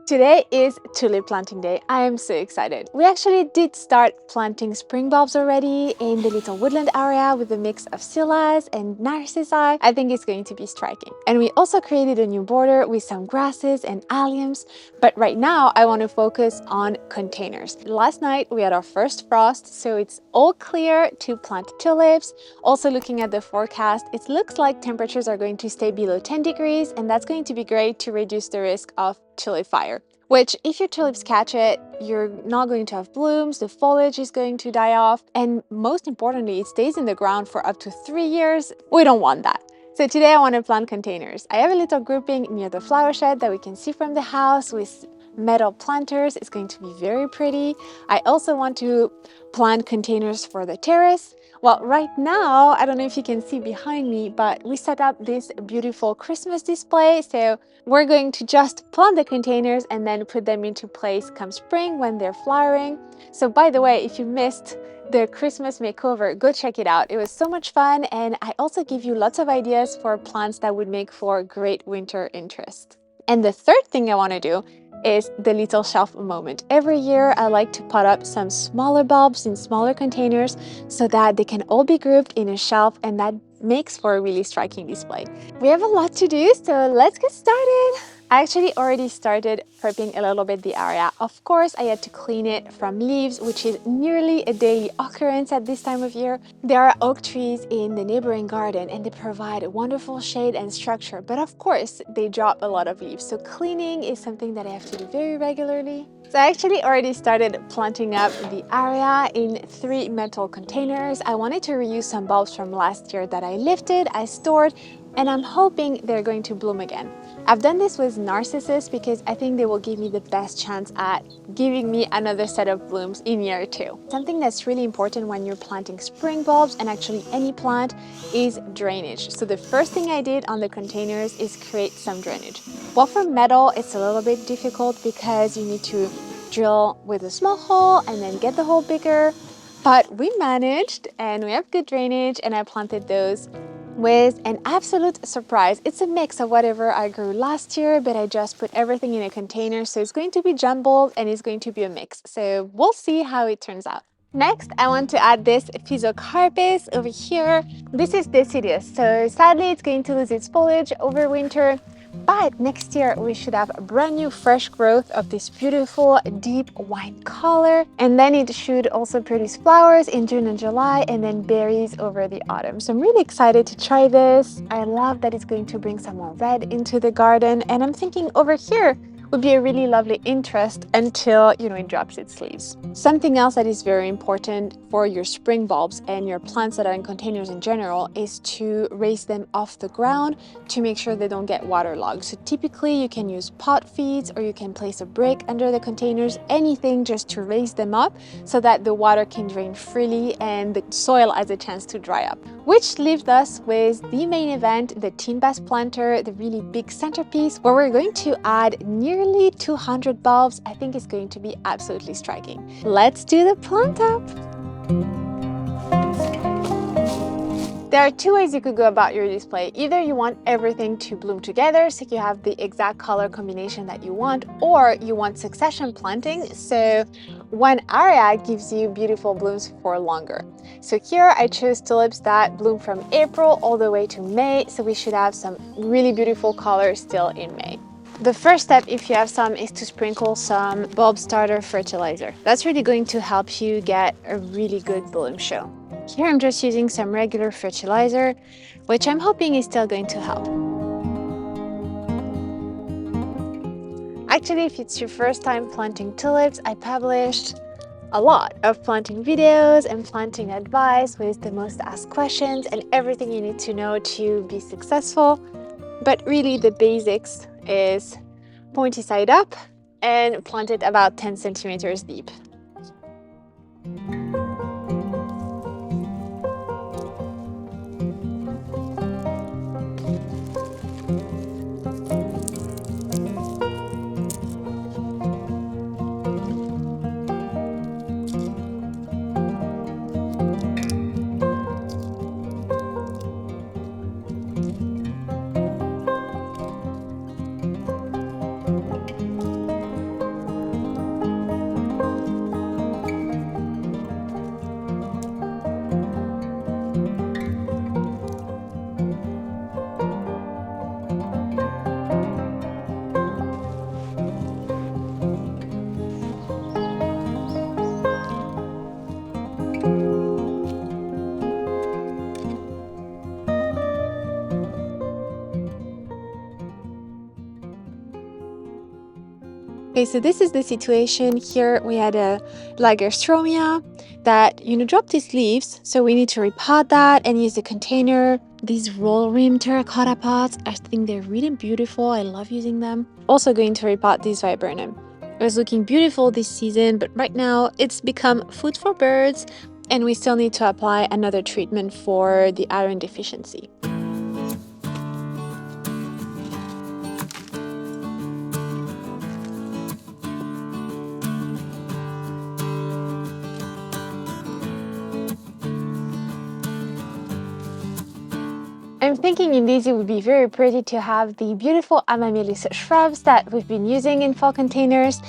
Today is tulip planting day. I am so excited. We actually did start planting spring bulbs already in the little woodland area with a mix of scillas and narcissi. I think it's going to be striking. And we also created a new border with some grasses and alliums. But right now I want to focus on containers. Last night we had our first frost, so it's all clear to plant tulips. Also looking at the forecast, it looks like temperatures are going to stay below 10 degrees, and that's going to be great to reduce the risk of tulip fire. Which, if your tulips catch it, you're not going to have blooms, the foliage is going to die off, and most importantly, it stays in the ground for up to 3 years. We don't want that. So today I want to plant containers. I have a little grouping near the flower shed that we can see from the house with metal planters. It's going to be very pretty. I also want to plant containers for the terrace. Well, right now, I don't know if you can see behind me, but we set up this beautiful Christmas display. So we're going to just plant the containers and then put them into place come spring when they're flowering. So by the way, if you missed the Christmas makeover, go check it out. It was so much fun. And I also give you lots of ideas for plants that would make for great winter interest. And the third thing I want to do is the little shelf moment. Every year I like to pot up some smaller bulbs in smaller containers so that they can all be grouped in a shelf, and that makes for a really striking display. We have a lot to do, so let's get started. I actually already started prepping a little bit the area. Of course, I had to clean it from leaves, which is nearly a daily occurrence at this time of year. There are oak trees in the neighboring garden and they provide wonderful shade and structure, but of course, they drop a lot of leaves. So cleaning is something that I have to do very regularly. So I actually already started planting up the area in 3 metal containers. I wanted to reuse some bulbs from last year that I lifted, I stored, and I'm hoping they're going to bloom again. I've done this with Narcissus because I think they will give me the best chance at giving me another set of blooms in year 2. Something that's really important when you're planting spring bulbs, and actually any plant, is drainage. So the first thing I did on the containers is create some drainage. Well, for metal, it's a little bit difficult because you need to drill with a small hole and then get the hole bigger. But we managed and we have good drainage, and I planted those with an absolute surprise. It's a mix of whatever I grew last year, but I just put everything in a container, so it's going to be jumbled and it's going to be a mix. So we'll see how it turns out. Next, I want to add this Physocarpus over here. This is deciduous, so sadly it's going to lose its foliage over winter. But next year we should have a brand new fresh growth of this beautiful deep wine color, and then it should also produce flowers in June and July, and then berries over the autumn. So I'm really excited to try this. I love that it's going to bring some more red into the garden, and I'm thinking over here would be a really lovely interest until, it drops its leaves. Something else that is very important for your spring bulbs and your plants that are in containers in general is to raise them off the ground to make sure they don't get waterlogged. So typically you can use pot feeds, or you can place a brick under the containers, anything just to raise them up so that the water can drain freely and the soil has a chance to dry up. Which leaves us with the main event, the tin bass planter, the really big centerpiece, where we're going to add nearly 200 bulbs. I think it's going to be absolutely striking. Let's do the plant up. There are 2 ways you could go about your display. Either you want everything to bloom together, so you have the exact color combination that you want, or you want succession planting, so one area gives you beautiful blooms for longer. So here I chose tulips that bloom from April all the way to May, so we should have some really beautiful colors still in May. The first step, if you have some, is to sprinkle some bulb starter fertilizer. That's really going to help you get a really good bloom show. Here I'm just using some regular fertilizer, which I'm hoping is still going to help. Actually, if it's your first time planting tulips, I published a lot of planting videos and planting advice with the most asked questions and everything you need to know to be successful. But really the basics is pointy side up and plant it about 10 centimeters deep. Okay, so this is the situation. Here we had a Lagerstromia that, dropped its leaves. So we need to repot that and use the container. These roll rim terracotta pots, I think they're really beautiful. I love using them. Also going to repot this viburnum. It was looking beautiful this season, but right now it's become food for birds and we still need to apply another treatment for the iron deficiency. I'm thinking in these it would be very pretty to have the beautiful Amaryllis shrubs that we've been using in fall containers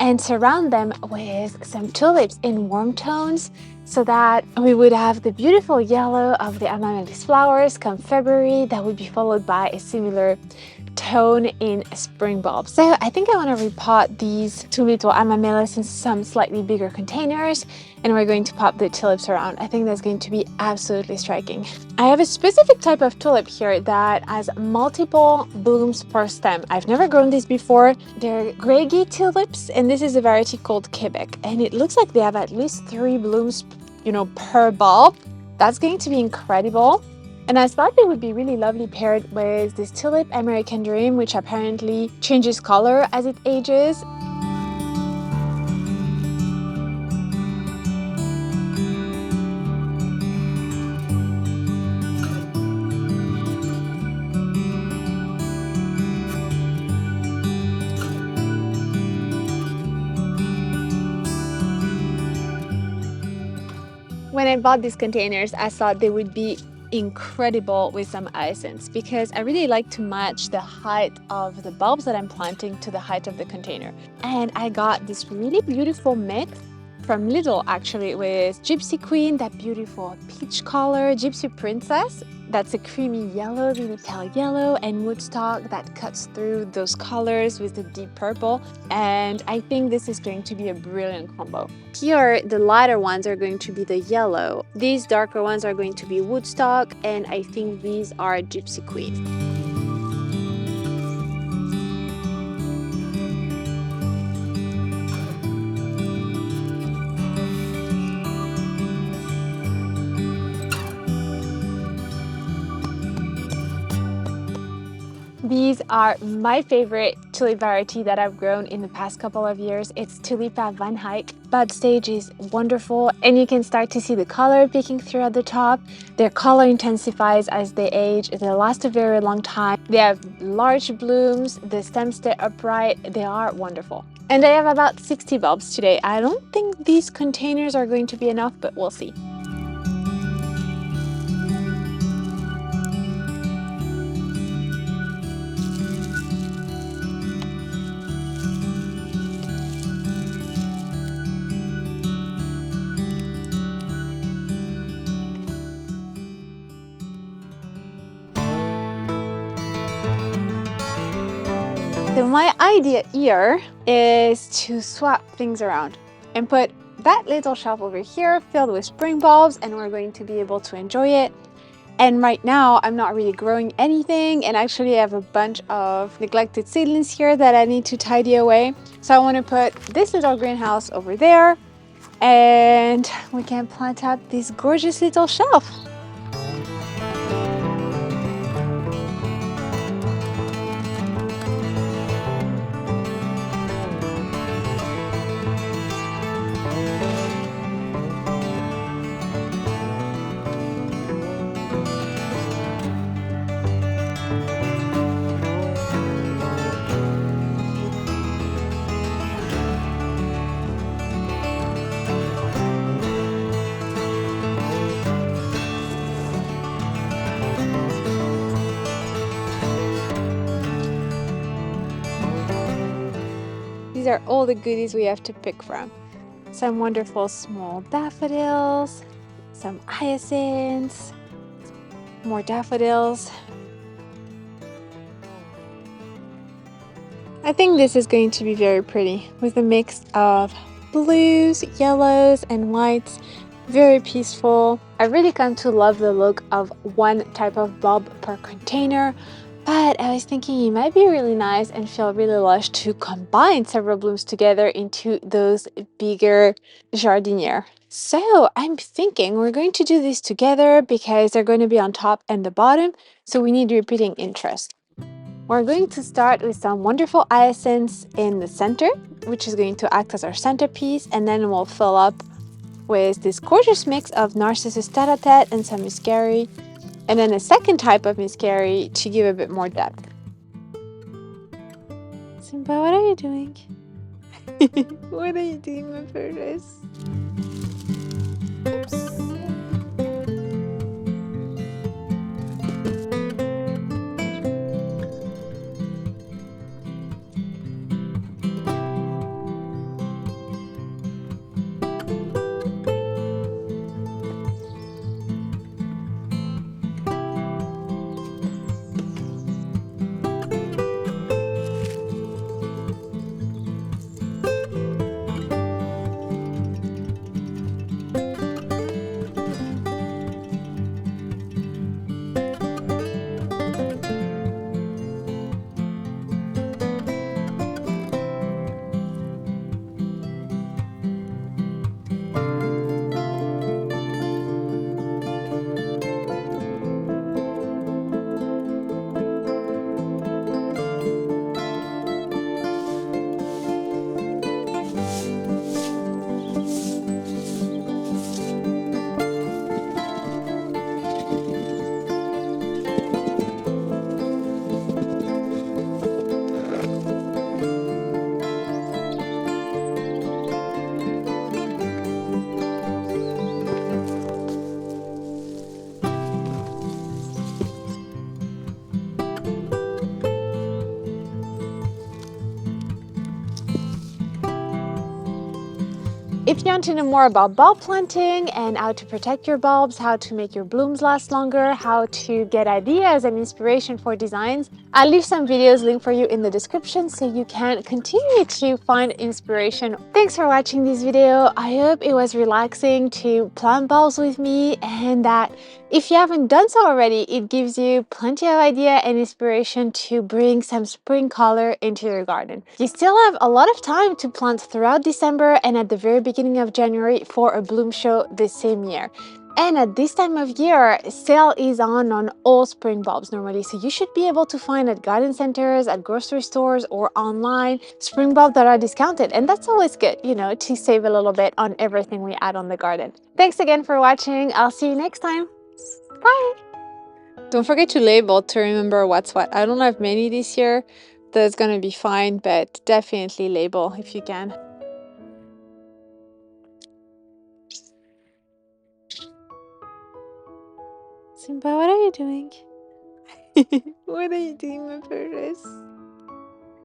and surround them with some tulips in warm tones so that we would have the beautiful yellow of the Amaryllis flowers come February that would be followed by a similar tone in spring bulbs. So I think I want to repot these two little Amaryllis in some slightly bigger containers and we're going to pop the tulips around. I think that's going to be absolutely striking. I have a specific type of tulip here that has multiple blooms per stem. I've never grown these before. They're Grey tulips and this is a variety called Quebec and it looks like they have at least 3 blooms, per bulb. That's going to be incredible. And I thought they would be really lovely paired with this tulip American Dream, which apparently changes color as it ages. When I bought these containers, I thought they would be incredible with some hyacinths because I really like to match the height of the bulbs that I'm planting to the height of the container. And I got this really beautiful mix from Lidl actually with Gipsy Queen, that beautiful peach color, Gipsy Princess, that's a creamy yellow, really pale yellow, and Woodstock that cuts through those colors with the deep purple. And I think this is going to be a brilliant combo. Here, the lighter ones are going to be the yellow. These darker ones are going to be Woodstock, and I think these are Gipsy Queen. These are my favorite tulip variety that I've grown in the past couple of years. It's Tulipa van Eijk. Bud stage is wonderful and you can start to see the color peeking through at the top. Their color intensifies as they age. They last a very long time. They have large blooms. The stems stay upright. They are wonderful. And I have about 60 bulbs today. I don't think these containers are going to be enough, but we'll see. So my idea here is to swap things around and put that little shelf over here filled with spring bulbs and we're going to be able to enjoy it. And right now I'm not really growing anything and actually I have a bunch of neglected seedlings here that I need to tidy away. So I want to put this little greenhouse over there and we can plant up this gorgeous little shelf. These are all the goodies we have to pick from. Some wonderful small daffodils, some hyacinths, more daffodils. I think this is going to be very pretty with a mix of blues, yellows, and whites. Very peaceful. I really come to love the look of one type of bulb per container But I was thinking it might be really nice and feel really lush to combine several blooms together into those bigger jardiniere. So I'm thinking we're going to do this together because they're going to be on top and the bottom, so we need repeating interest. We're going to start with some wonderful hyacinths in the center, which is going to act as our centerpiece, and then we'll fill up with this gorgeous mix of Narcissus Tête and some Muscari, and then a second type of Muscari to give a bit more depth. Simba, what are you doing? What are you doing, my precious? Oops. If you want to know more about bulb planting and how to protect your bulbs, how to make your blooms last longer, how to get ideas and inspiration for designs, I'll leave some videos linked for you in the description so you can continue to find inspiration. Thanks for watching this video. I hope it was relaxing to plant bulbs with me, and that if you haven't done so already, it gives you plenty of idea and inspiration to bring some spring color into your garden. You still have a lot of time to plant throughout December and at the very beginning of January for a bloom show this same year. And at this time of year, sale is on all spring bulbs normally, so you should be able to find at garden centers, at grocery stores, or online spring bulbs that are discounted. And that's always good, you know, to save a little bit on everything we add on the garden. Thanks again for watching. I'll see you next time. Bye! Don't forget to label to remember what's what. I don't have many this year. That's gonna be fine, but definitely label if you can. Simba, what are you doing? What are you doing, my precious?